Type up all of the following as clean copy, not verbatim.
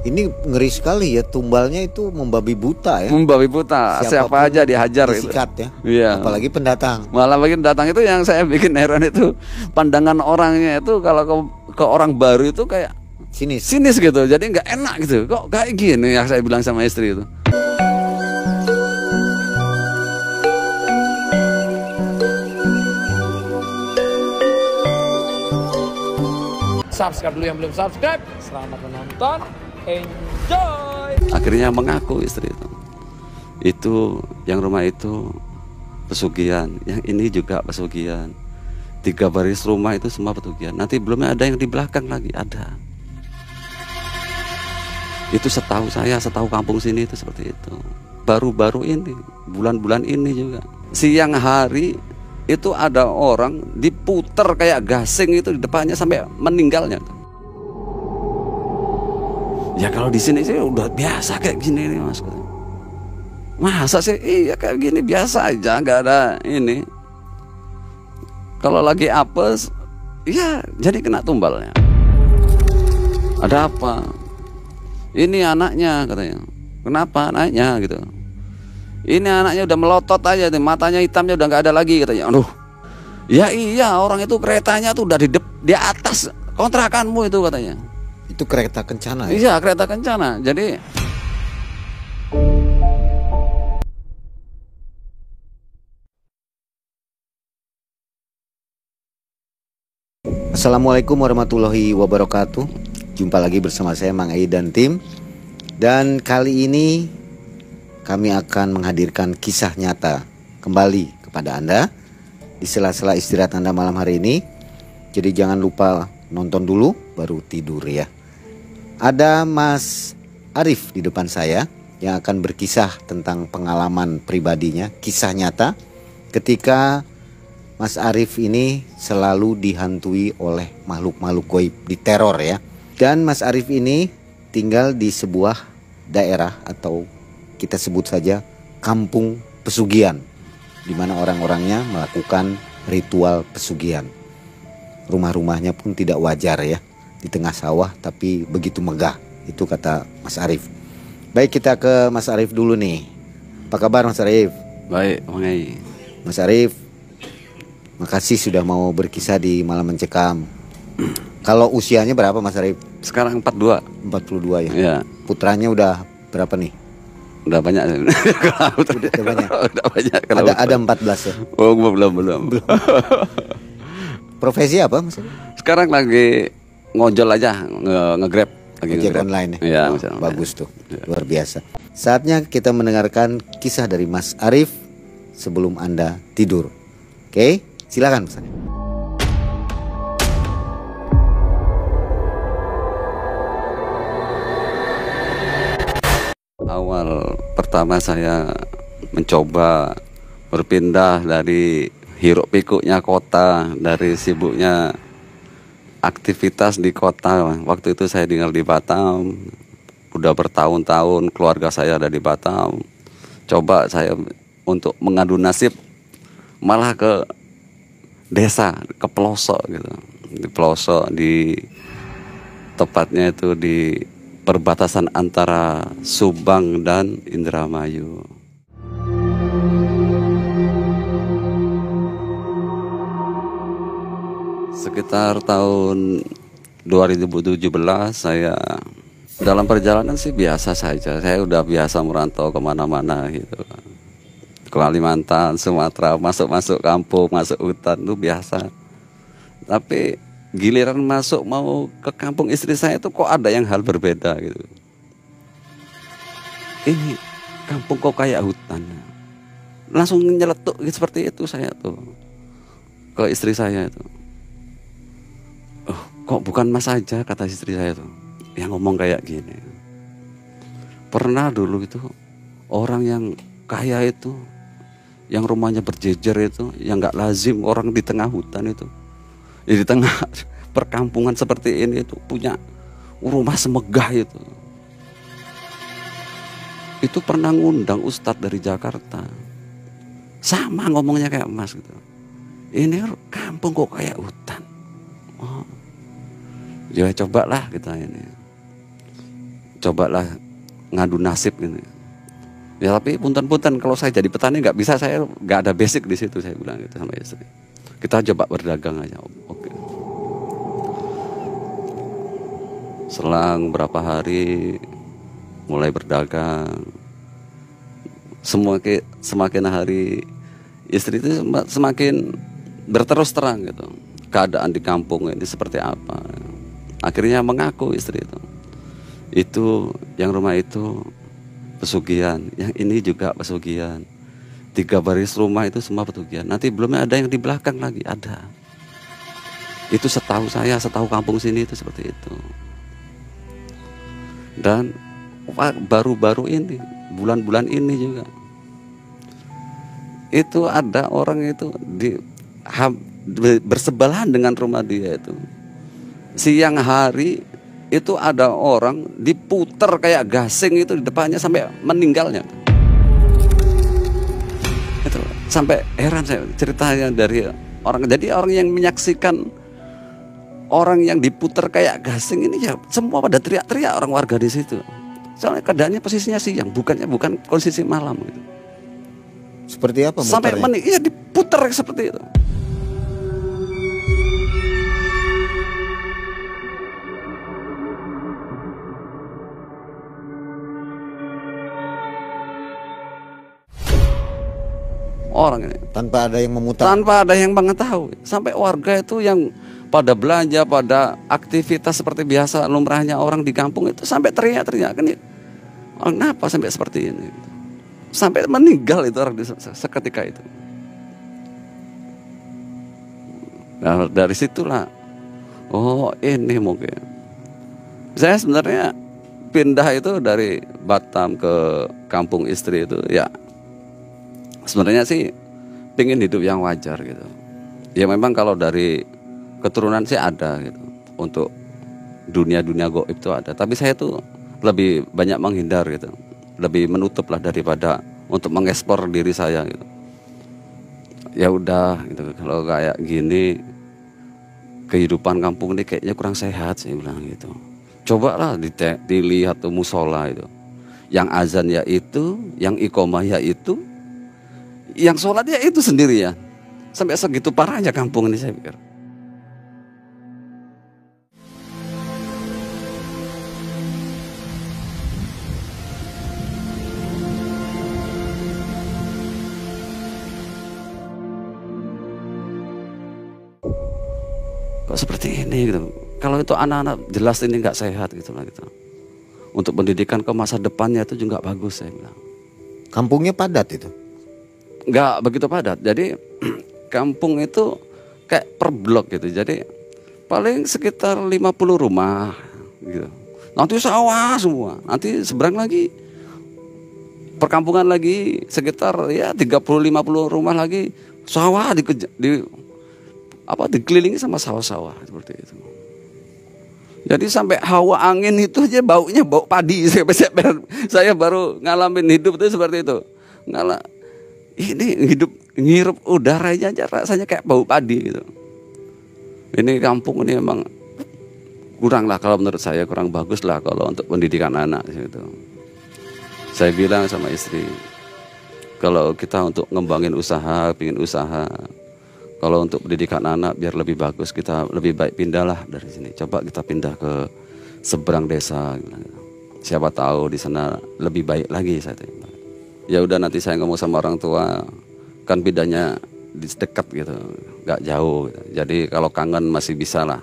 Ini ngeri sekali ya, tumbalnya itu membabi buta ya. Membabi buta, siapa aja dihajar disikat itu. Ya. Iya. Apalagi pendatang. Malah bikin datang itu yang saya bikin heran itu, pandangan orangnya itu kalau ke orang baru itu kayak sinis gitu. Jadi nggak enak gitu. Kok kayak gini ya, saya bilang sama istri itu. Subscribe dulu yang belum subscribe. Selamat menonton. Enjoy. Akhirnya mengaku istri itu yang rumah itu pesugihan, yang ini juga pesugihan. 3 baris rumah itu semua pesugihan. Nanti belum ada yang di belakang lagi ada. Itu setahu saya, setahu kampung sini itu seperti itu. Baru-baru ini, bulan-bulan ini juga. Siang hari itu ada orang diputer kayak gasing itu di depannya sampai meninggalnya. Ya kalau di sini sih udah biasa kayak gini nih mas. Masa sih iya kayak gini biasa aja, nggak ada ini. Kalau lagi apes, ya jadi kena tumbalnya. Ada apa? Ini anaknya katanya. Kenapa anaknya gitu? Ini anaknya udah melotot aja, matanya hitamnya udah nggak ada lagi katanya. Aduh, ya iya orang itu keretanya tuh udah di atas kontrakanmu itu katanya. Itu kereta kencana ya? Iya kereta kencana. Jadi Assalamualaikum warahmatullahi wabarakatuh. Jumpa lagi bersama saya Mang Ei dan tim. Dan kali ini kami akan menghadirkan kisah nyata kembali kepada Anda di sela-sela istirahat Anda malam hari ini. Jadi jangan lupa nonton dulu baru tidur ya. Ada Mas Arif di depan saya yang akan berkisah tentang pengalaman pribadinya, kisah nyata ketika Mas Arif ini selalu dihantui oleh makhluk-makhluk goib, diteror ya. Dan Mas Arif ini tinggal di sebuah daerah atau kita sebut saja kampung pesugihan, di mana orang-orangnya melakukan ritual pesugihan. Rumah-rumahnya pun tidak wajar ya, di tengah sawah tapi begitu megah. Itu kata Mas Arif. Baik, kita ke Mas Arif dulu nih. Apa kabar Mas Arif? baik, Mang Ei. Mas Arif, makasih sudah mau berkisah di Malam Mencekam. Kalau usianya berapa Mas Arif? Sekarang 42. 42 ya? Iya. Putranya udah berapa nih? Udah banyak. Udah banyak. Udah banyak. Ada 14 ya? Oh belum. Profesi apa Mas Arif? Sekarang lagi ngojol aja, nge-grab lagi Ojek online ya. Oh, bagus tuh, luar biasa. Saatnya kita mendengarkan kisah dari Mas Arif sebelum Anda tidur. Oke, silakan Mas Arif. Awal pertama saya mencoba berpindah dari hiruk pikuknya kota, dari sibuknya aktivitas di kota. Waktu itu saya tinggal di Batam, udah bertahun-tahun keluarga saya ada di Batam. Coba saya untuk mengadu nasib malah ke desa, ke pelosok gitu. Di pelosok, di tepatnya itu di perbatasan antara Subang dan Indramayu. Sekitar tahun 2017 saya dalam perjalanan sih biasa saja. Saya udah biasa merantau kemana-mana gitu. Ke Kalimantan, Sumatera, masuk kampung, masuk hutan itu biasa. Tapi giliran masuk mau ke kampung istri saya itu kok ada yang hal berbeda gitu. Ini kampung kok kayak hutan. Langsung nyeletuk gitu, seperti itu saya tuh ke istri saya itu. Oh, kok bukan Mas aja, kata istri saya tuh yang ngomong kayak gini. Pernah dulu itu orang yang kaya itu, yang rumahnya berjejer itu, yang nggak lazim orang di tengah hutan itu, ya di tengah perkampungan seperti ini itu punya rumah semegah itu. Itu pernah ngundang ustadz dari Jakarta, sama ngomongnya kayak Mas gitu. Ini kampung kok kayak hutan. Oh, ya cobalah kita ini. cobalah ngadu nasib gitu. Ya tapi punten-punten kalau saya jadi petani nggak bisa, saya nggak ada basic di situ, saya bilang gitu sama istri. Kita coba berdagang aja. Oke. Selang berapa hari mulai berdagang, semakin hari istri itu semakin berterus terang gitu, keadaan di kampung ini seperti apa. Akhirnya mengaku istri itu yang rumah itu pesugihan, yang ini juga pesugihan. 3 baris rumah itu semua pesugihan. Nanti belum ada yang di belakang lagi, ada. Itu setahu saya, setahu kampung sini itu seperti itu. Dan baru-baru ini, bulan-bulan ini juga, itu ada orang itu bersebelahan dengan rumah dia itu. Siang hari itu ada orang diputer kayak gasing itu di depannya sampai meninggalnya. Itu sampai heran saya ceritanya dari orang. Jadi orang yang menyaksikan orang yang diputer kayak gasing ini ya semua pada teriak-teriak orang warga di situ. Soalnya keadaannya posisinya siang, bukan posisi malam gitu. Seperti apa muternya? Sampai iya diputer seperti itu. Orang ini Tanpa ada yang memutar. tanpa ada yang mengetahui, sampai warga itu yang pada belanja, pada aktivitas seperti biasa lumrahnya orang di kampung itu sampai teriak-teriak kan, kenapa sampai seperti ini, sampai meninggal itu orang seketika itu. Nah dari situlah, oh ini mungkin saya sebenarnya pindah itu dari Batam ke kampung istri itu ya sebenarnya sih pengen hidup yang wajar gitu. Ya memang kalau dari keturunan sih ada gitu, untuk dunia goib itu ada. Tapi saya tuh lebih banyak menghindar gitu, lebih menutup lah daripada untuk mengeksplor diri saya gitu. Ya udah gitu, kalau kayak gini kehidupan kampung ini kayaknya kurang sehat, saya bilang gitu. Cobalah dilihat tuh musola itu, yang azan ya itu, yang iqomah ya itu, yang sholat ya itu sendirian. Sampai segitu parahnya kampung ini saya pikir. Kok seperti ini gitu. Kalau itu anak-anak jelas ini nggak sehat gitu lah gitu. Untuk pendidikan ke masa depannya itu juga nggak bagus, saya bilang. Kampungnya padat itu. Nggak begitu padat. Jadi kampung itu kayak per blok gitu. Jadi paling sekitar 50 rumah gitu. Nanti sawah semua. Nanti seberang lagi perkampungan lagi sekitar ya 30-50 rumah lagi sawah dikelilingi sama sawah-sawah seperti itu. Jadi sampai hawa angin itu aja baunya bau padi. Saya baru ngalamin hidup itu seperti itu. Ini hidup ngirup udaranya aja rasanya kayak bau padi gitu. Ini kampung ini emang kurang lah, kalau menurut saya kurang bagus lah kalau untuk pendidikan anak gitu. Saya bilang sama istri, kalau kita untuk ngembangin usaha, pingin usaha, kalau untuk pendidikan anak biar lebih bagus, kita lebih baik pindahlah dari sini. Coba kita pindah ke seberang desa. Siapa tahu di sana lebih baik lagi, saya tanya. Ya udah nanti saya ngomong sama orang tua, kan pindahnya di dekat gitu, nggak jauh gitu. Jadi kalau kangen masih bisa lah,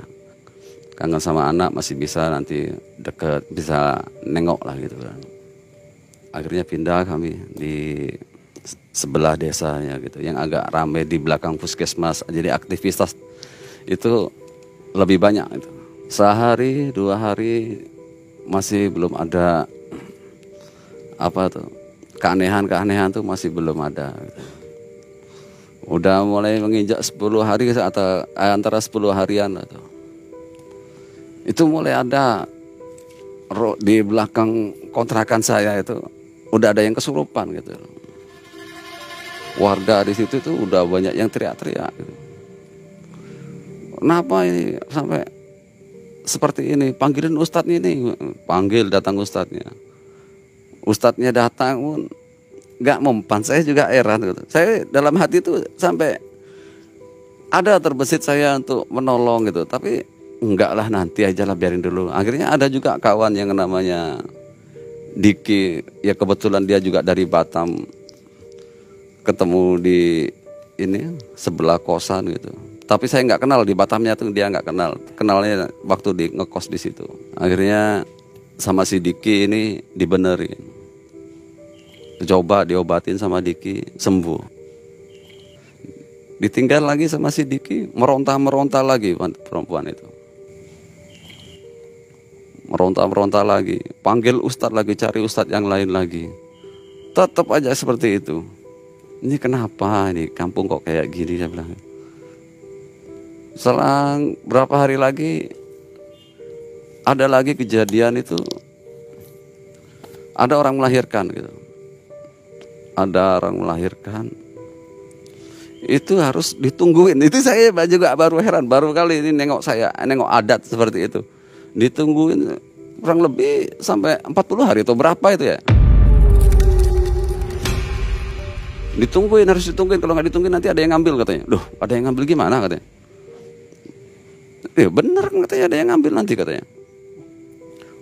kangen sama anak masih bisa, nanti deket bisa nengok lah gitu kan. Akhirnya pindah kami di sebelah desanya gitu, yang agak ramai di belakang puskesmas. Jadi aktivitas itu lebih banyak itu. Sehari 2 hari masih belum ada apa tuh, keanehan tuh masih belum ada gitu. Udah mulai menginjak 10 hari atau antara 10 harian atau itu mulai ada di belakang kontrakan saya itu udah ada yang kesurupan gitu. Warga di situ tuh udah banyak yang teriak-teriak gitu. Kenapa ini sampai seperti ini, panggilin ustadznya ini. Panggil, datang ustadznya. Ustadznya datang pun nggak mempan. Saya juga heran gitu. Saya dalam hati itu sampai ada terbesit saya untuk menolong gitu, tapi enggak lah, nanti aja lah, biarin dulu. Akhirnya ada juga kawan yang namanya Diki, ya kebetulan dia juga dari Batam, ketemu di ini sebelah kosan gitu. Tapi saya nggak kenal di Batamnya tuh, dia nggak kenal. Kenalnya waktu di ngekos di situ. Akhirnya sama si Diki ini dibenerin. Coba diobatin sama Diki, sembuh. Ditinggal lagi sama si Diki, meronta-meronta lagi perempuan itu. Meronta-meronta lagi, panggil ustadz lagi, cari ustadz yang lain lagi. Tetap aja seperti itu. Ini kenapa ini kampung kok kayak gini, saya bilang. Selang berapa hari lagi ada lagi kejadian itu, ada orang melahirkan gitu. Ada orang melahirkan, itu harus ditungguin. Itu saya juga baru heran, baru kali ini nengok adat seperti itu. Ditungguin kurang lebih sampai 40 hari atau berapa itu ya. Ditungguin, harus ditungguin. Kalau nggak ditungguin nanti ada yang ngambil katanya. Loh, ada yang ngambil gimana katanya? Bener katanya, ada yang ngambil nanti katanya.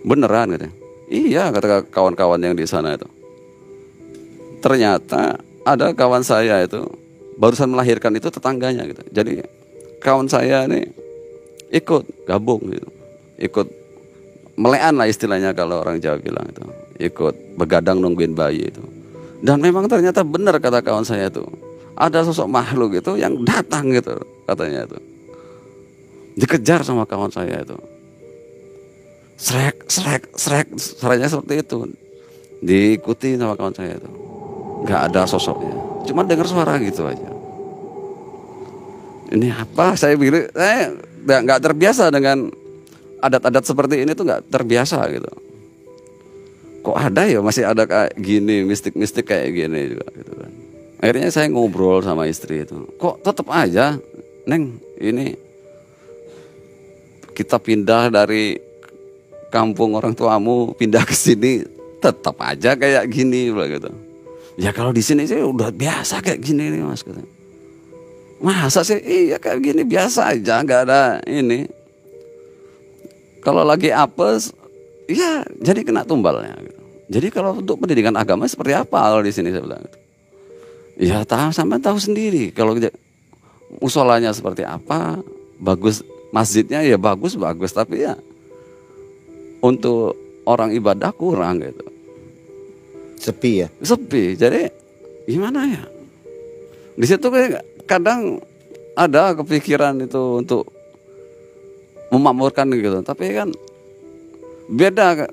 Beneran katanya. Iya, kata kawan-kawan yang di sana itu. Ternyata ada kawan saya itu barusan melahirkan, itu tetangganya gitu. Jadi kawan saya ini ikut gabung gitu. Ikut melean lah istilahnya kalau orang Jawa bilang itu. Ikut begadang nungguin bayi itu. Dan memang ternyata benar kata kawan saya itu. Ada sosok makhluk itu yang datang gitu katanya itu. Dikejar sama kawan saya itu. Srek, suaranya seperti itu. Diikuti sama kawan saya itu. Gak ada sosoknya, cuma dengar suara gitu aja. Ini apa? Saya bilang, saya nggak terbiasa dengan adat-adat seperti ini tuh, nggak terbiasa gitu. Kok ada ya, masih ada kayak gini, mistik-mistik kayak gini juga gitu kan. Akhirnya saya ngobrol sama istri itu, kok tetap aja, Neng, ini kita pindah dari kampung orang tuamu pindah ke sini, tetap aja kayak gini gitu. Ya kalau di sini sih udah biasa kayak gini nih Mas katanya. Masa sih? Iya kayak gini biasa aja, nggak ada ini. Kalau lagi apes, ya jadi kena tumbalnya. Gitu. Jadi kalau untuk pendidikan agama seperti apa kalau di sini saya bilang? Gitu. Ya sampai tahu sendiri. Kalau musolanya seperti apa, bagus masjidnya ya bagus, tapi ya untuk orang ibadah kurang gitu. Sepi ya? Sepi, jadi gimana ya? Di situ kadang ada kepikiran itu untuk memakmurkan gitu, tapi kan beda.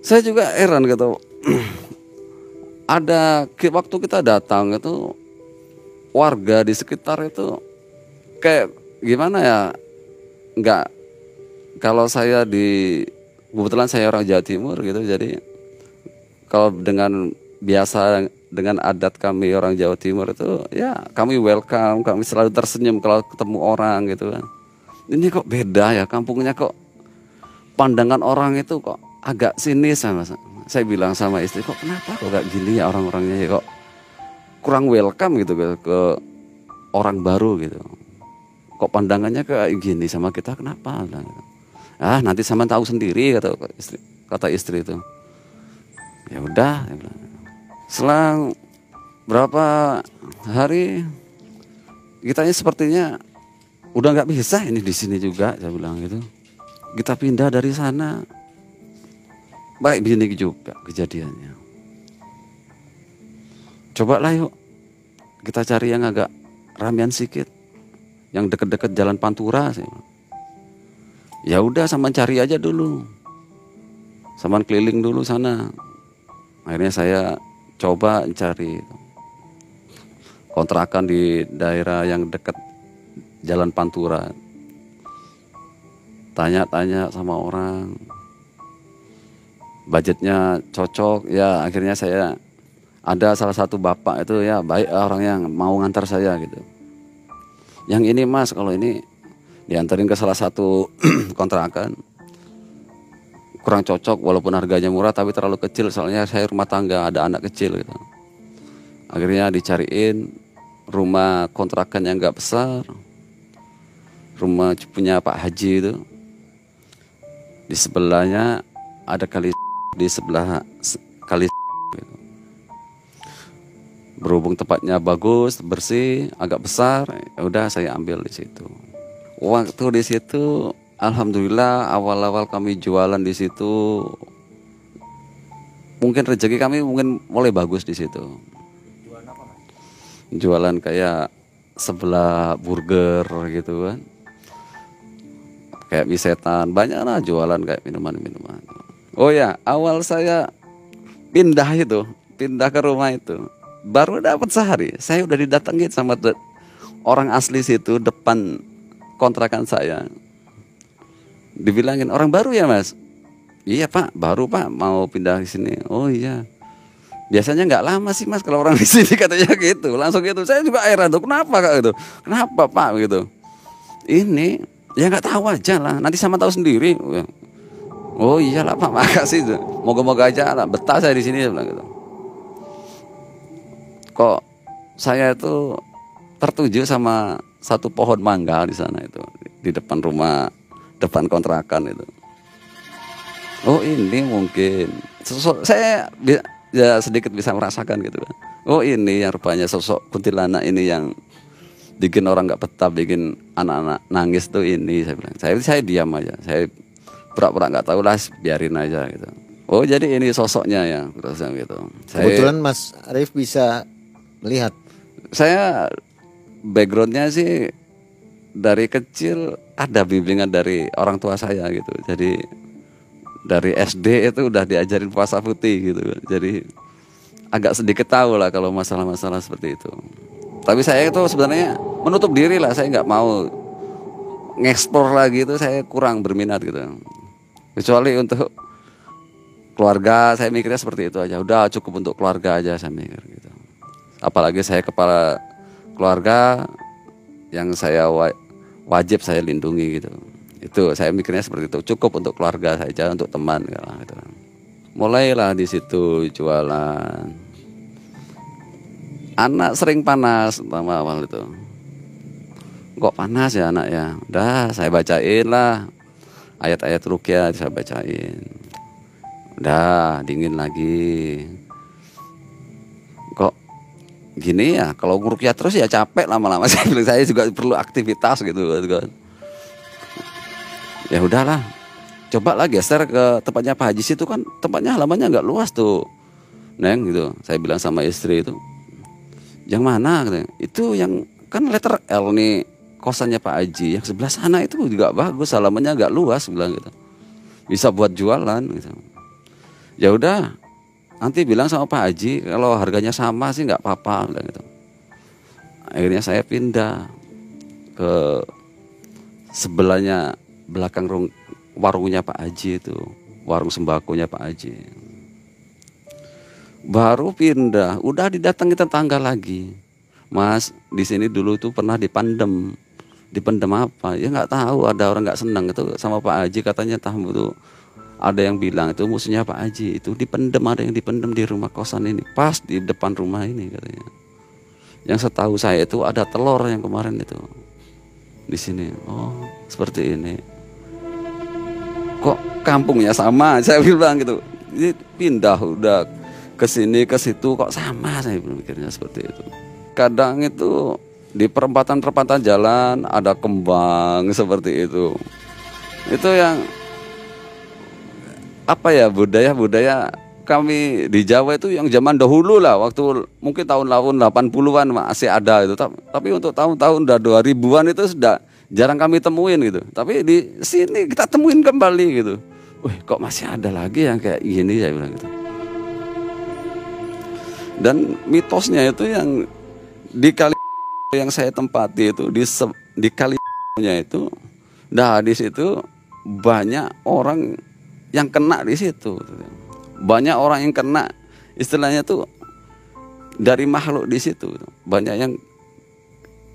Saya juga heran gitu. Ada waktu kita datang itu warga di sekitar itu kayak gimana ya? Enggak, kalau saya kebetulan saya orang Jawa Timur gitu, jadi kalau dengan adat kami orang Jawa Timur itu ya kami welcome, kami selalu tersenyum kalau ketemu orang gitu kan. Ini kok beda ya, kampungnya kok pandangan orang itu kok agak sinis sama saya bilang sama istri, kok kenapa kok gak gini ya orang-orangnya ya, kok kurang welcome gitu ke orang baru gitu. Kok pandangannya kayak gini sama kita, kenapa? Ah nanti sama tahu sendiri kata istri itu. Ya udah, selang berapa hari kitanya sepertinya udah nggak bisa ini di sini juga, saya bilang gitu. Kita pindah dari sana, baik begini juga kejadiannya. Cobalah yuk kita cari yang agak ramean sedikit, yang deket-deket jalan Pantura. Ya udah, sama cari aja dulu, sama keliling dulu sana. Akhirnya saya coba cari kontrakan di daerah yang dekat jalan Pantura. Tanya-tanya sama orang, budgetnya cocok. Ya akhirnya saya ada salah satu bapak itu ya baik, orang yang mau ngantar saya gitu. Yang ini Mas, kalau ini diantarin ke salah satu kontrakan. Kurang cocok walaupun harganya murah tapi terlalu kecil, soalnya saya rumah tangga, ada anak kecil gitu. Akhirnya dicariin rumah kontrakan yang nggak besar, rumah punya Pak Haji itu. Di sebelahnya ada kali, di sebelah kali gitu. Berhubung tempatnya bagus, bersih, agak besar, ya udah saya ambil di situ. Waktu di situ alhamdulillah awal-awal kami jualan di situ, mungkin rezeki kami mungkin mulai bagus di situ. Jualan apa, Mas? Jualan kayak sebelah burger gitu kan, kayak mie setan, banyak lah jualan kayak minuman-minuman. Oh ya, awal saya pindah ke rumah itu, baru dapat sehari, saya udah didatengin sama orang asli situ depan kontrakan saya. Dibilangin, orang baru ya Mas? Iya Pak, baru Pak, mau pindah di sini. Oh iya. Biasanya nggak lama sih Mas kalau orang di sini, katanya gitu. Langsung gitu. Saya juga heran tuh, kenapa Kak gitu? Kenapa Pak gitu? Ini ya nggak tahu aja lah. Nanti sama tahu sendiri. Oh iyalah Pak, makasih. Moga-moga aja lah betah saya di sini, bilang gitu. Kok saya itu tertuju sama satu pohon mangga di sana itu, di depan rumah, depan kontrakan itu. Oh ini mungkin sosok saya ya sedikit bisa merasakan gitu kan. Oh ini yang rupanya sosok kuntilanak ini yang bikin orang nggak betah, bikin anak-anak nangis tuh ini, saya bilang. Saya diam aja, saya pura-pura nggak tahu lah, biarin aja gitu. Oh jadi ini sosoknya ya, terus gitu. Kebetulan Mas Arif bisa melihat. Saya backgroundnya sih dari kecil ada bimbingan dari orang tua saya gitu. Jadi dari SD itu udah diajarin puasa putih gitu. Jadi agak sedikit tahu lah kalau masalah-masalah seperti itu. Tapi saya itu sebenarnya menutup diri lah, saya nggak mau ngeksplor lagi, itu saya kurang berminat gitu. Kecuali untuk keluarga, saya mikirnya seperti itu aja. Udah cukup untuk keluarga aja saya mikir gitu. Apalagi saya kepala keluarga yang saya wajib saya lindungi gitu. Itu saya mikirnya seperti itu. Cukup untuk keluarga saja, untuk teman gitu. Mulailah di situ jualan. Anak sering panas pertama awal itu. Kok panas ya anak ya? Udah saya bacain lah ayat-ayat ruqyah, saya bacain. Udah dingin lagi. Kok gini ya, kalau ruqyah terus ya capek lama-lama. Saya juga perlu aktivitas gitu kan. Ya udahlah, coba lah geser ke tempatnya Pak Haji situ kan, tempatnya halamannya nggak luas tuh Neng gitu. Saya bilang sama istri itu, yang mana katanya? Itu yang kan letter L nih kosannya Pak Haji, yang sebelah sana itu juga bagus, halamannya nggak luas, bilang gitu, bisa buat jualan gitu. Ya udah, nanti bilang sama Pak Haji kalau harganya sama sih nggak apa-apa, bilang gitu. Akhirnya saya pindah ke sebelahnya, belakang warungnya Pak Haji itu, warung sembakonya Pak Haji. Baru pindah, udah didatangi tetangga lagi. Mas, di sini dulu tuh pernah dipendem apa? Ya nggak tahu, ada orang nggak senang itu sama Pak Haji, katanya tamu tuh ada yang bilang itu musuhnya Pak Haji, itu dipendem, ada yang dipendem di rumah kosan ini, pas di depan rumah ini katanya. Yang setahu saya itu ada telur yang kemarin itu di sini. Oh, seperti ini. Kok kampungnya sama? Saya bilang gitu. Ini pindah udah ke sini ke situ kok sama, saya mikirnya seperti itu. Kadang itu di perempatan jalan ada kembang seperti itu. Itu yang apa ya, budaya kami di Jawa itu yang zaman dahulu lah, waktu mungkin tahun 80-an masih ada itu. Tapi untuk tahun-tahun udah 2000-an itu sudah jarang kami temuin gitu. Tapi di sini kita temuin kembali gitu. Wih, kok masih ada lagi yang kayak gini, saya bilang gitu. Dan mitosnya itu yang di kali yang saya tempati itu, di kalinya itu, nah di situ banyak orang yang kena di situ. Banyak orang yang kena, istilahnya tuh dari makhluk di situ. Banyak yang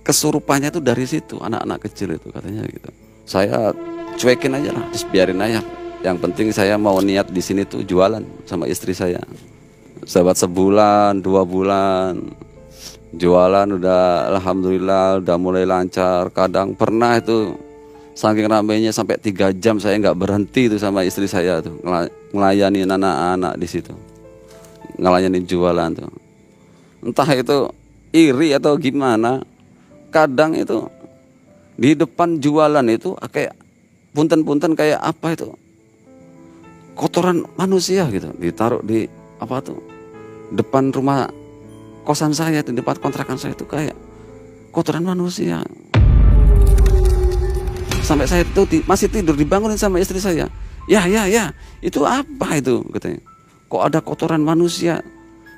kesurupannya tuh dari situ, anak-anak kecil itu katanya gitu. saya cuekin aja lah, terus biarin aja. Yang penting saya mau niat di sini tuh jualan sama istri saya. Sahabat sebulan, 2 bulan jualan udah alhamdulillah udah mulai lancar. Kadang pernah itu saking ramainya sampai 3 jam saya nggak berhenti tuh sama istri saya tuh ngelayani anak-anak di situ, ngelayani jualan tuh. Entah itu iri atau gimana, kadang itu di depan jualan itu kayak punten-punten kayak apa itu, kotoran manusia gitu ditaruh di apa tuh depan rumah kosan saya, di depan kontrakan saya itu kayak kotoran manusia. Sampai saya tuh masih tidur dibangunin sama istri saya. Ya, itu apa itu katanya. Kok ada kotoran manusia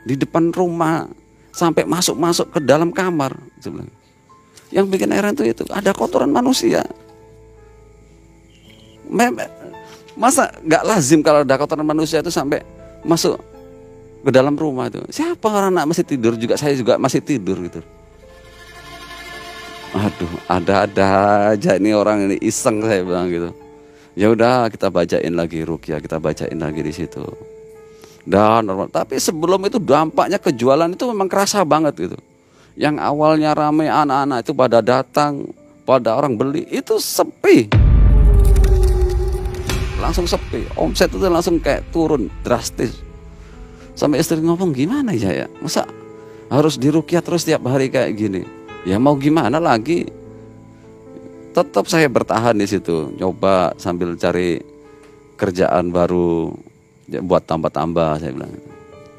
di depan rumah sampai masuk ke dalam kamar. Yang bikin heran tuh itu ada kotoran manusia. Masa nggak lazim kalau ada kotoran manusia itu sampai masuk ke dalam rumah itu. Siapa orang anak masih tidur juga, saya juga masih tidur gitu. Aduh, ada aja ini orang ini iseng, saya bilang gitu. Ya udah kita bacain lagi ruqyah, kita bacain lagi di situ. Dan normal. Tapi sebelum itu dampaknya kejualan itu memang kerasa banget gitu. Yang awalnya ramai anak-anak itu pada datang, pada orang beli itu sepi. Langsung sepi, omset itu langsung kayak turun drastis. Sampai istri ngomong gimana ya, masa harus diruqyah terus tiap hari kayak gini. Ya mau gimana lagi, tetap saya bertahan di situ, nyoba sambil cari kerjaan baru ya, buat tambah-tambah saya bilang.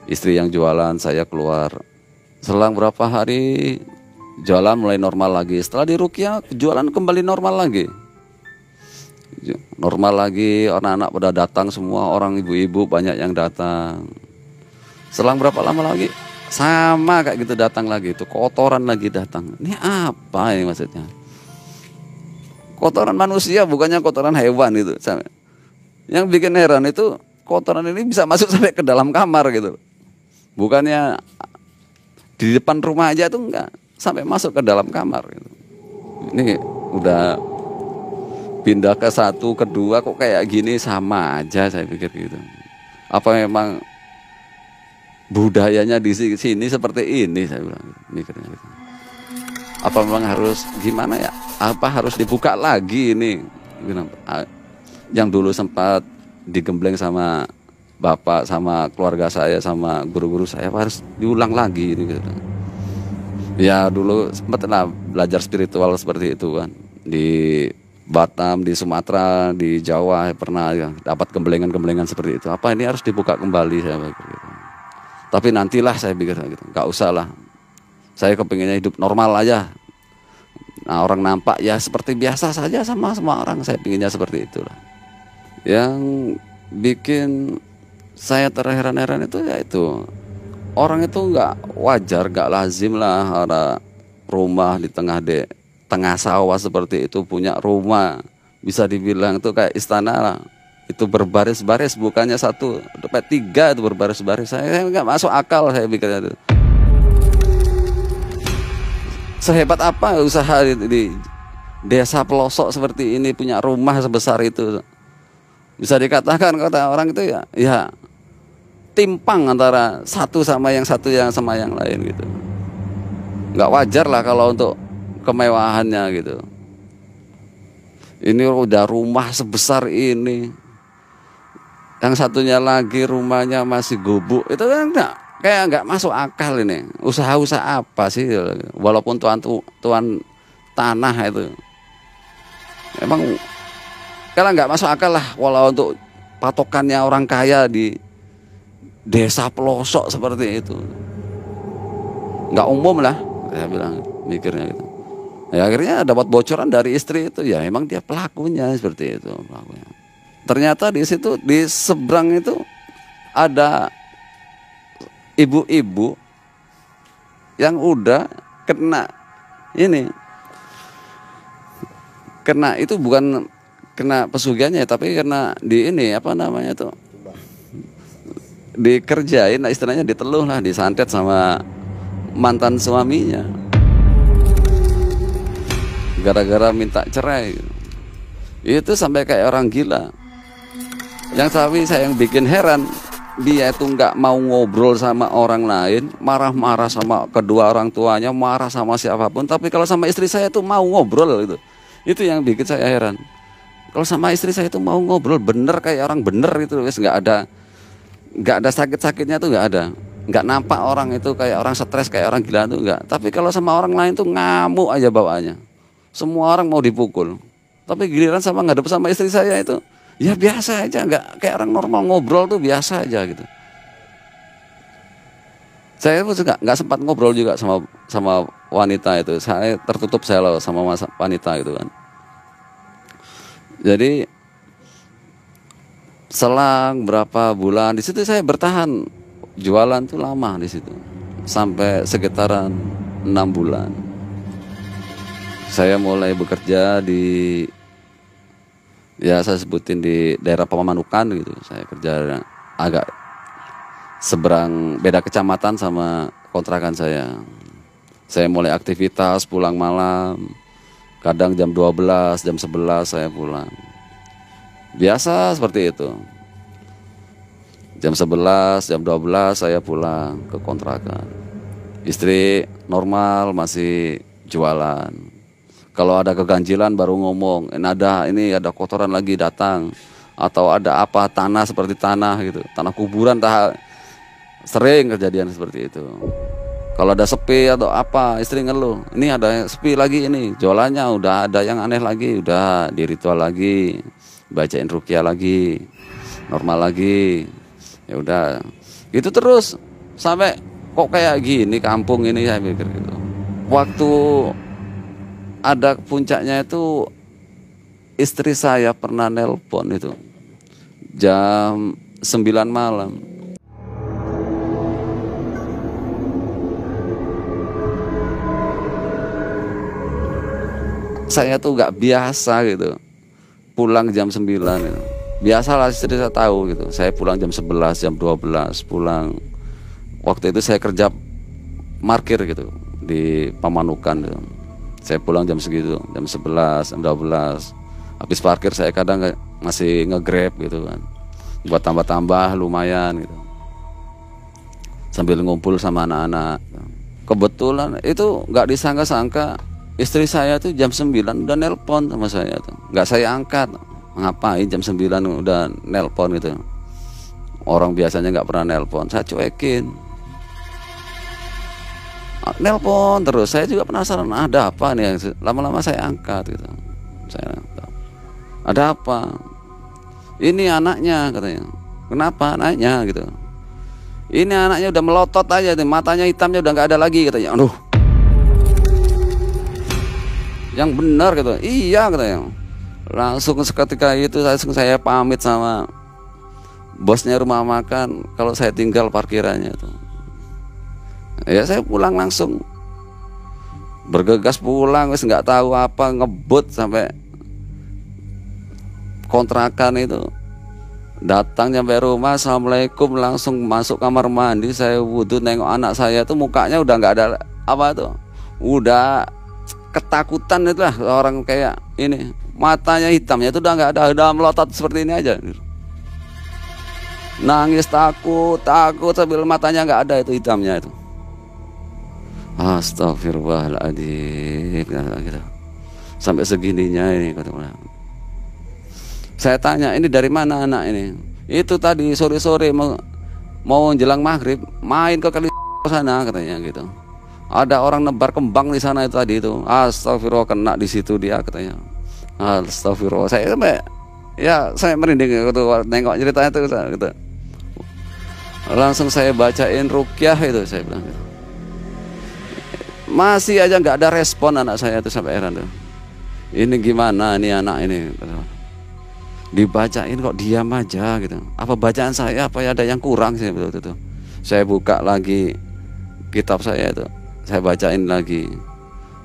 Istri yang jualan, saya keluar. Selang berapa hari jualan mulai normal lagi. Setelah diruqyah jualan kembali normal lagi. Normal lagi, anak-anak pada datang semua, orang ibu-ibu banyak yang datang. Selang berapa lama lagi sama kayak gitu datang lagi, itu kotoran lagi datang. Ini apa ini maksudnya? Kotoran manusia bukannya kotoran hewan itu. Yang bikin heran itu kotoran ini bisa masuk sampai ke dalam kamar gitu. Bukannya di depan rumah aja tuh enggak, sampai masuk ke dalam kamar gitu. Ini udah pindah ke 1, ke 2 kok kayak gini, sama aja saya pikir gitu. Apa memang budayanya di sini seperti ini, saya bilang mikirnya gitu. Apa memang harus gimana ya? Apa harus dibuka lagi ini? Yang dulu sempat digembleng sama bapak, sama keluarga saya, sama guru-guru saya, harus diulang lagi ini gitu. Ya dulu sempat lah belajar spiritual seperti itu kan, di Batam, di Sumatera, di Jawa pernah ya, dapat gemblengan-gemblengan seperti itu. Apa ini harus dibuka kembali, saya pikir gitu. Tapi nantilah saya pikir gitu, nggak usah lah. Saya kepinginnya hidup normal aja. Nah orang nampak ya seperti biasa saja sama semua orang. Saya pinginnya seperti itulah. Yang bikin saya terheran-heran itu ya itu, orang itu nggak wajar, nggak lazim lah ada rumah di tengah sawah seperti itu, punya rumah bisa dibilang itu kayak istana lah. Itu berbaris-baris, bukannya 1, sampai 3 itu berbaris-baris. Saya nggak masuk akal, saya pikirnya itu. Sehebat apa usaha di desa pelosok seperti ini punya rumah sebesar itu? Bisa dikatakan kata orang itu ya timpang antara satu sama yang lain gitu. Nggak wajar lah kalau untuk kemewahannya gitu. Ini udah rumah sebesar ini, yang satunya lagi rumahnya masih gubuk, itu kan nggak masuk akal ini. Usaha-usaha apa sih? Walaupun tuan tanah itu, emang kalau nggak masuk akal lah. Walau untuk patokannya orang kaya di desa pelosok seperti itu, nggak umum lah, saya bilang mikirnya gitu. Ya akhirnya dapat bocoran dari istri itu, ya emang dia pelakunya seperti itu pelakunya. Ternyata di situ di seberang itu ada ibu-ibu yang udah kena ini, kena itu bukan kena pesugihannya, tapi karena di ini apa namanya tuh, dikerjain, nah istilahnya diteluh lah, disantet sama mantan suaminya gara-gara minta cerai. Itu sampai kayak orang gila. Saya yang bikin heran, dia itu nggak mau ngobrol sama orang lain, marah-marah sama kedua orang tuanya, marah sama siapapun. Tapi kalau sama istri saya tuh mau ngobrol gitu. Itu yang bikin saya heran. Kalau sama istri saya tuh mau ngobrol bener kayak orang bener itu, wes nggak ada sakit-sakitnya tuh nggak ada. Nggak nampak orang itu kayak orang stres, kayak orang gila tuh nggak. Tapi kalau sama orang lain tuh ngamuk aja bawaannya. Semua orang mau dipukul. Tapi giliran sama ngadep sama istri saya itu, ya biasa aja, nggak kayak orang normal ngobrol tuh biasa aja gitu. Saya pun juga nggak sempat ngobrol juga sama wanita itu. Saya tertutup saya loh sama wanita itu kan. Jadi selang berapa bulan di situ saya bertahan jualan tuh lama di situ sampai sekitaran 6 bulan. Saya mulai bekerja di, ya saya sebutin di daerah Pamanukan gitu. Saya kerja agak seberang, beda kecamatan sama kontrakan saya. Saya mulai aktivitas pulang malam, kadang jam 12, jam 11 saya pulang. Biasa seperti itu. Jam 11, jam 12 saya pulang ke kontrakan. Istri normal masih jualan. Kalau ada keganjilan baru ngomong, ini ada kotoran lagi datang, atau ada apa tanah seperti tanah gitu, tanah kuburan sering kejadian seperti itu. Kalau ada sepi atau apa, istri ngeluh, ini ada sepi lagi, ini jualannya udah ada yang aneh lagi, udah di ritual lagi, bacain ruqyah lagi, normal lagi, ya udah, gitu terus sampai kok kayak gini kampung ini, saya pikir gitu. Waktu ada puncaknya itu istri saya pernah nelpon itu jam 9 malam. Saya tuh nggak biasa gitu pulang jam 9 gitu. Biasalah istri saya tahu gitu. Saya pulang jam 11, jam 12 pulang. Waktu itu saya kerja parkir gitu di Pamanukan gitu. Saya pulang jam segitu, jam 11, jam 12. Habis parkir saya kadang masih nge-grab gitu kan. Buat tambah-tambah lumayan gitu. Sambil ngumpul sama anak-anak. Kebetulan itu nggak disangka-sangka istri saya tuh jam 9 udah nelpon sama saya tuh. Nggak saya angkat. Ngapain jam 9 udah nelpon gitu. Orang biasanya nggak pernah nelpon, saya cuekin. Nelpon terus, saya juga penasaran ada apa nih. Lama-lama saya angkat gitu. Saya ada apa? Ini anaknya katanya. Kenapa anaknya gitu? Ini anaknya udah melotot aja, matanya hitamnya udah nggak ada lagi katanya. Aduh, yang benar gitu. Iya katanya. Langsung seketika itu saya pamit sama bosnya rumah makan kalau saya tinggal parkirannya tuh. Ya saya pulang langsung, bergegas pulang, wis nggak tahu apa, ngebut sampai kontrakan itu. Datang nyampe rumah, assalamualaikum, langsung masuk kamar mandi, saya wudhu, nengok anak saya tuh mukanya udah nggak ada apa tuh, udah ketakutan itu lah, orang kayak ini, matanya hitamnya itu udah nggak ada, udah melotot seperti ini aja. Nangis takut sambil matanya nggak ada itu hitamnya itu. Astagfirullahaladzim gitu. Sampai segininya ini kata. Saya tanya, ini dari mana anak ini? Itu tadi sore-sore mau jelang maghrib main ke kali sana katanya gitu. Ada orang nebar kembang di sana itu tadi itu. Astagfirullah, kena di situ dia katanya. Astagfirullah. Saya merinding gitu nengok ceritanya itu gitu. Langsung saya bacain ruqyah itu, saya bilang gitu. Masih aja nggak ada respon anak saya itu, sampai heran tuh. Ini gimana nih anak ini? Dibacain kok diam aja gitu. Apa bacaan saya apa ya ada yang kurang sih betul itu. Saya buka lagi kitab saya itu, saya bacain lagi.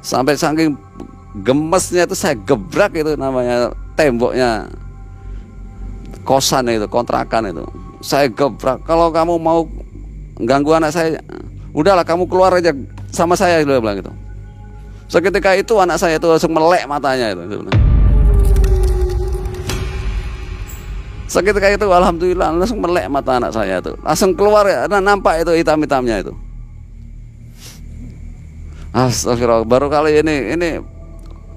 Sampai saking gemesnya itu saya gebrak itu namanya temboknya kosan itu, kontrakan itu. Saya gebrak. Kalau kamu mau ganggu anak saya, udahlah kamu keluar aja sama saya, dia bilang gitu. Seketika itu anak saya itu langsung melek matanya itu. Seketika itu alhamdulillah langsung melek mata anak saya itu. Langsung keluar ya, nampak itu hitam-hitamnya itu. Astagfirullah, baru kali ini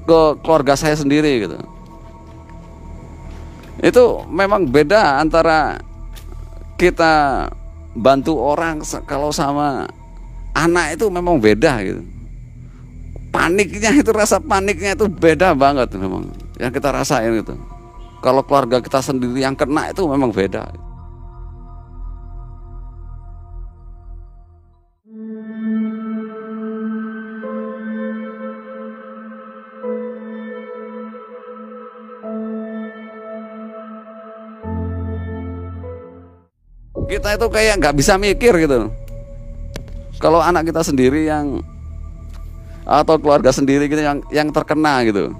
ke keluarga saya sendiri gitu. Itu memang beda antara kita bantu orang kalau sama anak itu memang beda gitu. Paniknya itu, rasa paniknya itu beda banget memang yang kita rasain gitu. Kalau keluarga kita sendiri yang kena itu memang beda. Kita itu kayak nggak bisa mikir gitu. Kalau anak kita sendiri yang atau keluarga sendiri gitu yang terkena gitu.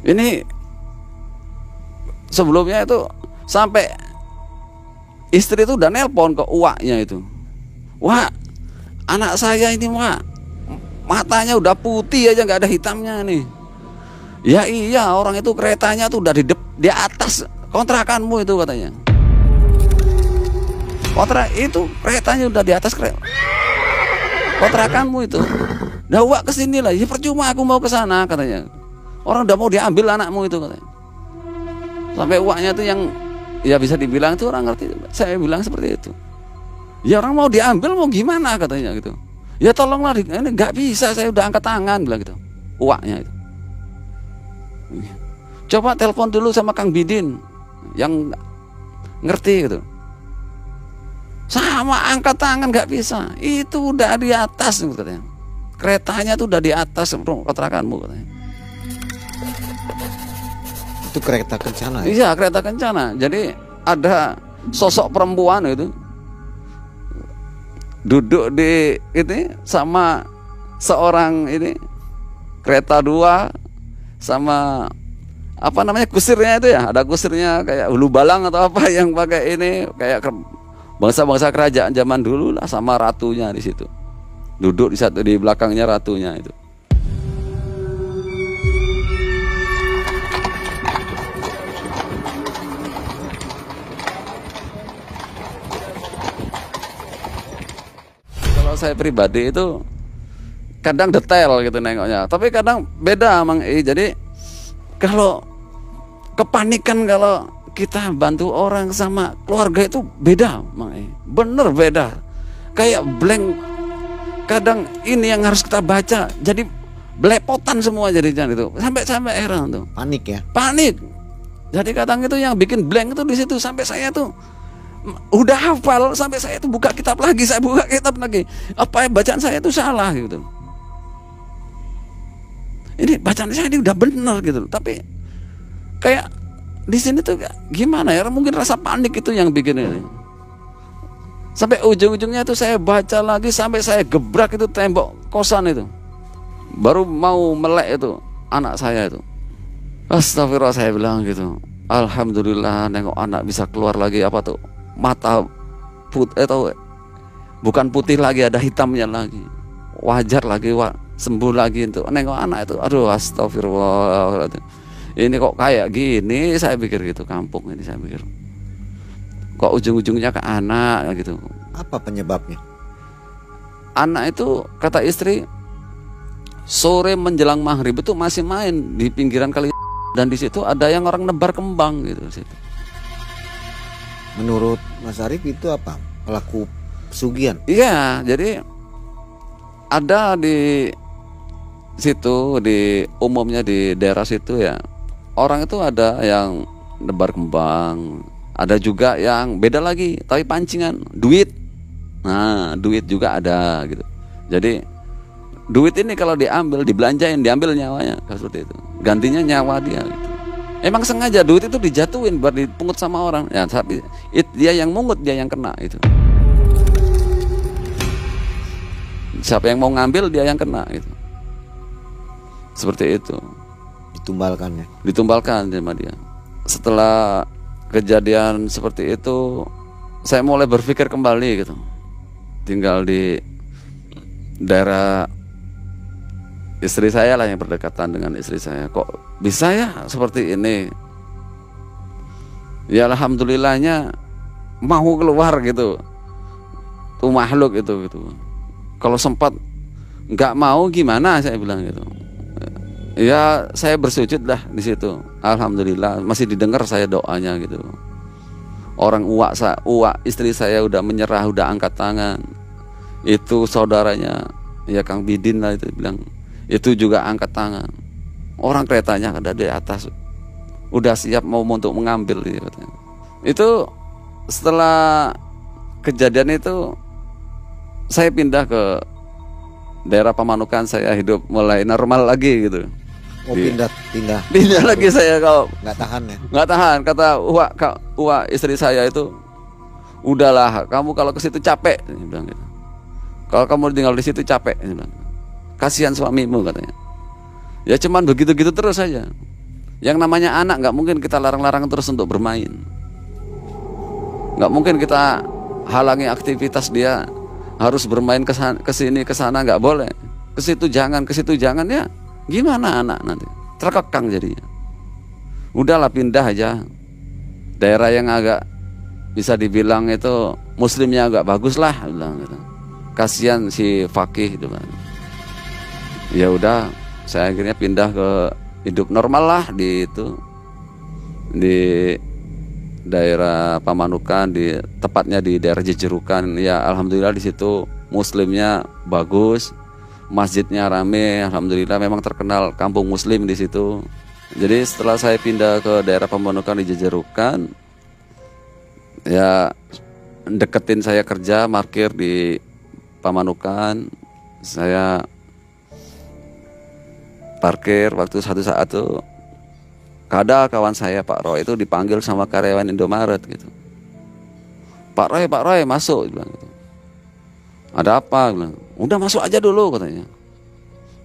Ini sebelumnya itu sampai istri itu udah nelpon ke uaknya itu. Wah, anak saya ini wah, matanya udah putih aja nggak ada hitamnya nih. Ya iya, orang itu keretanya tuh udah di atas kontrakanmu itu katanya. Kontrak itu keretanya udah di atas kontrakanmu itu. Nah, wak kesini lah, ya percuma aku mau ke sana katanya. Orang udah mau diambil anakmu itu katanya. Sampai uaknya tuh yang ya bisa dibilang itu orang ngerti. Saya bilang seperti itu. Ya orang mau diambil mau gimana katanya gitu. Ya tolonglah, ini nggak bisa, saya udah angkat tangan bilang gitu. Uaknya itu. Coba telepon dulu sama Kang Bidin yang ngerti gitu. Sama angkat tangan nggak bisa. Itu udah di atas katanya. Keretanya tuh udah di atas kontrakanmu katanya. Itu kereta kencana ya? Iya, kereta kencana. Jadi ada sosok perempuan itu duduk di ini sama seorang ini kereta dua sama apa namanya kusirnya itu ya, ada kusirnya kayak hulu balang atau apa yang pakai ini kayak bangsa-bangsa kerajaan zaman dulu lah, sama ratunya di situ. Duduk di belakangnya ratunya itu. Saya pribadi itu kadang detail gitu nengoknya, tapi kadang beda Mang I. Jadi kalau kepanikan kalau kita bantu orang sama keluarga itu beda Mang I, bener beda, kayak blank. Kadang ini yang harus kita baca jadi belepotan semua jadinya itu, sampai heran tuh, Panik ya? panik. Jadi kadang itu yang bikin blank itu di situ, sampai saya tuh udah hafal, sampai saya tuh buka kitab lagi, saya buka kitab lagi, apa bacaan saya itu salah gitu. Ini bacaan saya ini udah benar gitu, tapi kayak di sini tuh gimana ya, mungkin rasa panik itu yang bikin ini. Sampai ujung-ujungnya itu saya baca lagi sampai saya gebrak itu tembok kosan itu. Baru mau melek itu anak saya itu. Astagfirullah, saya bilang gitu. Alhamdulillah nengok anak bisa keluar lagi apa tuh, mata putih atau bukan putih lagi, ada hitamnya lagi, wajar lagi, sembuh lagi itu nengok anak itu. Aduh astagfirullah, ini kok kayak gini, saya pikir gitu, kampung ini saya pikir kok ujung-ujungnya ke anak gitu. Apa penyebabnya? Anak itu kata istri sore menjelang maghrib itu masih main di pinggiran kali, dan di situ ada yang orang nebar kembang gitu di situ. Menurut Mas Arif itu apa? Pelaku pesugihan? Iya, jadi ada di situ, di umumnya di daerah situ ya, orang itu ada yang nebar kembang, ada juga yang beda lagi, tapi pancingan, duit. Nah, duit juga ada gitu. Jadi duit ini kalau diambil, dibelanjain, diambil nyawanya, seperti itu. Gantinya nyawa dia gitu. Emang sengaja duit itu dijatuhin buat dipungut sama orang. Ya, tapi dia yang mungut, dia yang kena itu. Siapa yang mau ngambil, dia yang kena gitu. Seperti itu. Ditumbalkan ya? Ditumbalkan sama dia. Setelah kejadian seperti itu, saya mulai berpikir kembali gitu. Tinggal di daerah istri saya lah, yang berdekatan dengan istri saya. Kok bisa ya seperti ini? Ya alhamdulillahnya mau keluar gitu. Tuh makhluk itu gitu. Kalau sempat nggak mau gimana saya bilang gitu. Ya saya bersujud lah di situ. Alhamdulillah masih didengar saya doanya gitu. Orang uak istri saya udah menyerah, udah angkat tangan. Itu saudaranya ya Kang Bidin lah itu bilang, itu juga angkat tangan. Orang keretanya ada di atas, udah siap mau untuk mengambil gitu. Itu setelah kejadian itu saya pindah ke daerah Pamanukan, saya hidup mulai normal lagi gitu. Oh, pindah lagi saya kalau nggak tahan ya. nggak tahan, kata Uwa istri saya itu, udahlah kamu kalau ke situ capek, dia bilang gitu. Kalau kamu tinggal di situ capek, dia bilang. Kasihan suamimu katanya. Ya cuman begitu-gitu terus saja. Yang namanya anak nggak mungkin kita larang-larang terus untuk bermain. Nggak mungkin kita halangi aktivitas dia harus bermain ke sini ke sana, nggak boleh. Ke situ jangan ya. Gimana anak nanti? Terkekang jadinya. Udahlah pindah aja. Daerah yang agak bisa dibilang itu muslimnya agak bagus lah, bilang gitu. Kasihan si Fakih itu kan. Ya udah, saya akhirnya pindah ke hidup normal lah di daerah Pamanukan, tepatnya di daerah Jejerukan. Ya alhamdulillah di situ muslimnya bagus. Masjidnya rame, alhamdulillah memang terkenal kampung muslim di situ. Jadi setelah saya pindah ke daerah Pamanukan di Jejerukan, ya deketin saya kerja parkir di Pamanukan. Saya parkir waktu satu saat tuh, ada kawan saya Pak Roy itu dipanggil sama karyawan Indomaret gitu. Pak Roy masuk, bilang gitu. Ada apa? Bilang, udah masuk aja dulu katanya.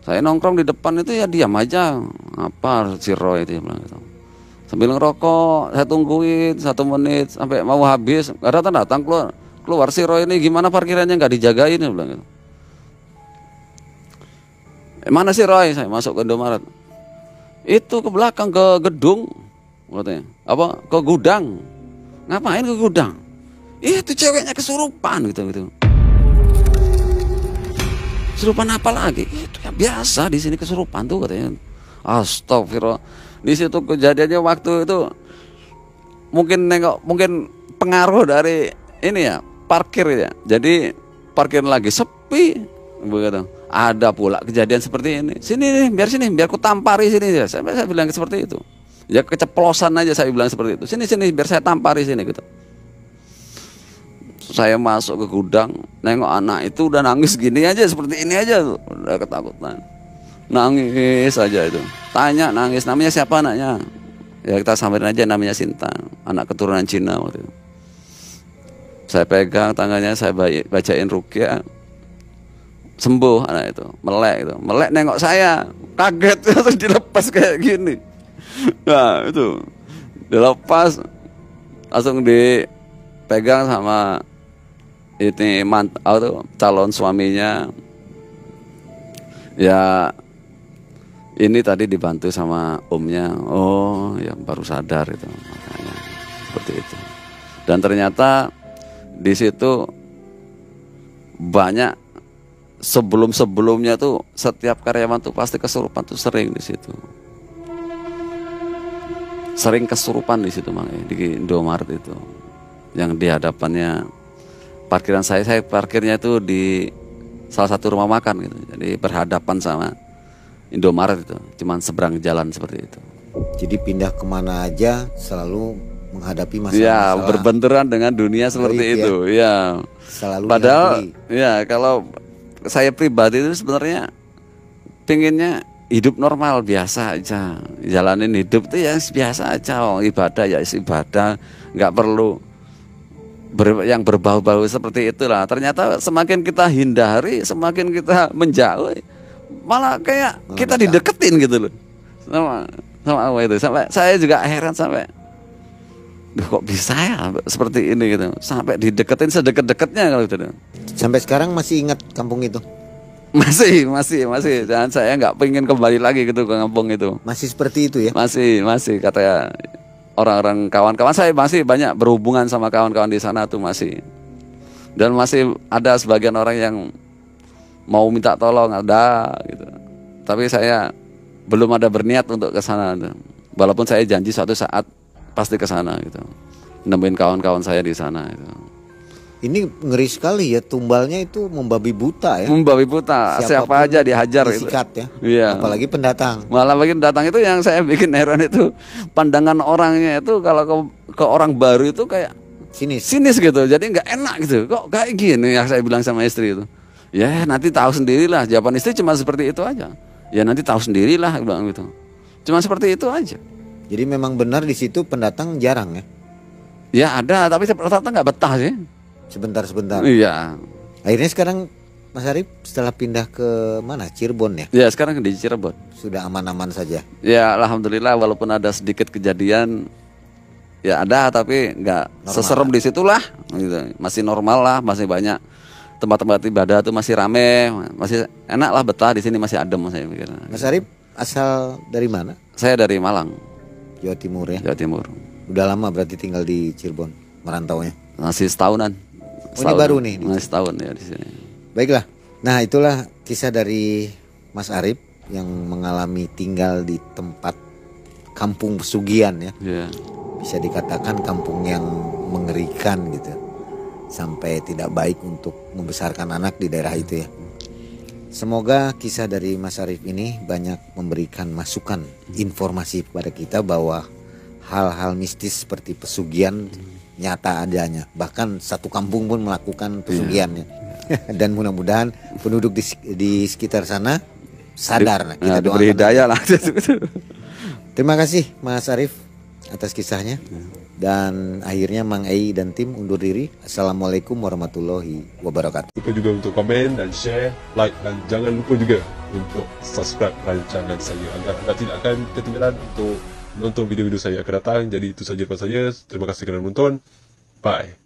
Saya nongkrong di depan itu ya diam aja. Apa si Roy itu bilang gitu. Sambil ngerokok, saya tungguin 1 menit sampai mau habis, nggak datang keluar si Roy ini, gimana parkirannya nggak dijagain, bilang gitu. Mana si Roy? Saya masuk ke Indomaret. Itu ke belakang ke gedung katanya. Apa? Ke gudang. Ngapain ke gudang? Itu ceweknya kesurupan gitu. Kesurupan apa lagi? Itu yang biasa di sini kesurupan tuh katanya. Astagfirullah. Di situ kejadiannya waktu itu mungkin pengaruh dari ini ya, parkir ya. Jadi parkir lagi sepi begitu. Ada pula kejadian seperti ini. Sini biar ku tampari sini ya. Saya bilang seperti itu. Ya keceplosan aja saya bilang seperti itu. Sini biar saya tampari sini gitu. Saya masuk ke gudang, nengok anak itu udah nangis gini aja, seperti ini aja tuh, udah ketakutan, nangis aja itu. Tanya nangis, namanya siapa anaknya? Ya kita samperin aja, namanya Sinta, anak keturunan Cina waktu itu. Saya pegang tangannya, saya bacain ruqyah, sembuh anak itu, melek nengok saya, kaget terus dilepas kayak gini. Nah itu dilepas, langsung dipegang sama ini calon suaminya. Ya ini tadi dibantu sama omnya. Oh ya baru sadar itu, makanya seperti itu. Dan ternyata di situ banyak sebelumnya tuh setiap karyawan tuh pasti kesurupan tuh sering di situ. Sering kesurupan di situ makanya di Indomaret itu. Yang di hadapannya parkiran saya parkirnya itu di salah satu rumah makan gitu. Jadi berhadapan sama Indomaret itu, cuman seberang jalan seperti itu. Jadi pindah kemana aja selalu menghadapi masalah. Ya, berbenturan dengan dunia seperti itu. Ya. Selalu padahal dihadiri. Ya kalau saya pribadi itu sebenarnya pinginnya hidup normal biasa aja, jalanin hidup tuh ya biasa aja. Ibadah ya ibadah, nggak perlu yang berbau-bau seperti itulah. Ternyata semakin kita hindari, semakin kita menjauh, malah kayak kita dideketin gitu loh sama apa itu. Sampai saya juga heran sampai, duh kok bisa ya seperti ini gitu, sampai dideketin sedekat-dekatnya kalau gitu. Sampai sekarang masih ingat kampung itu? Masih. Dan saya nggak pengen kembali lagi gitu ke kampung itu. Masih seperti itu ya? Masih katanya. orang-orang kawan-kawan saya masih banyak berhubungan sama kawan-kawan di sana tuh masih. Dan masih ada sebagian orang yang mau minta tolong ada gitu. Tapi saya belum ada berniat untuk ke sana. Walaupun saya janji suatu saat pasti ke sana gitu. Nemuin kawan-kawan saya di sana gitu. Ini ngeri sekali ya, tumbalnya itu membabi buta ya. Membabi buta, siapa aja dihajar itu. Disikat ya. Iya. Apalagi pendatang. Malah bagi datang itu yang saya bikin heran itu pandangan orangnya itu kalau ke orang baru itu kayak sinis gitu. Jadi nggak enak gitu. Kok kayak gini ya, saya bilang sama istri itu. Ya nanti tahu sendirilah. Jawaban istri cuma seperti itu aja. Ya nanti tahu sendirilah bilang gitu. Cuma seperti itu aja. Jadi memang benar di situ pendatang jarang ya. Ya ada, tapi rata-rata nggak betah sih. Sebentar-sebentar. Iya. Akhirnya sekarang Mas Arif setelah pindah ke mana? Cirebon ya? Ya sekarang di Cirebon. Sudah aman-aman saja. Ya alhamdulillah, walaupun ada sedikit kejadian, ya ada tapi nggak seserem di situlah. Gitu. Masih normal lah, masih banyak tempat-tempat ibadah tuh masih rame, masih enak lah betah di sini, masih adem saya pikir. Mas Arif asal dari mana? Saya dari Malang, Jawa Timur ya. Jawa Timur. Udah lama berarti tinggal di Cirebon merantaunya. Masih setahunan. Oh, ini baru nih. Masih setahun ya di sini. Baiklah. Nah, itulah kisah dari Mas Arif yang mengalami tinggal di tempat kampung pesugihan ya. Yeah. Bisa dikatakan kampung yang mengerikan gitu. Sampai tidak baik untuk membesarkan anak di daerah itu ya. Semoga kisah dari Mas Arif ini banyak memberikan masukan, informasi kepada kita bahwa hal-hal mistis seperti pesugihan nyata adanya. Bahkan satu kampung pun melakukan pesugihannya. Dan mudah-mudahan penduduk di sekitar sana sadar. Kita diberi hidayah lah. Terima kasih Mas Arif atas kisahnya. Dan akhirnya Mang Ei dan tim undur diri. Assalamualaikum warahmatullahi wabarakatuh. Lupa juga untuk komen dan share, like, dan jangan lupa juga untuk subscribe rancangan saya agar anda tidak akan ketinggalan untuk nonton video-video saya akan datang. Jadi itu saja daripada saya. Terima kasih kerana menonton. Bye.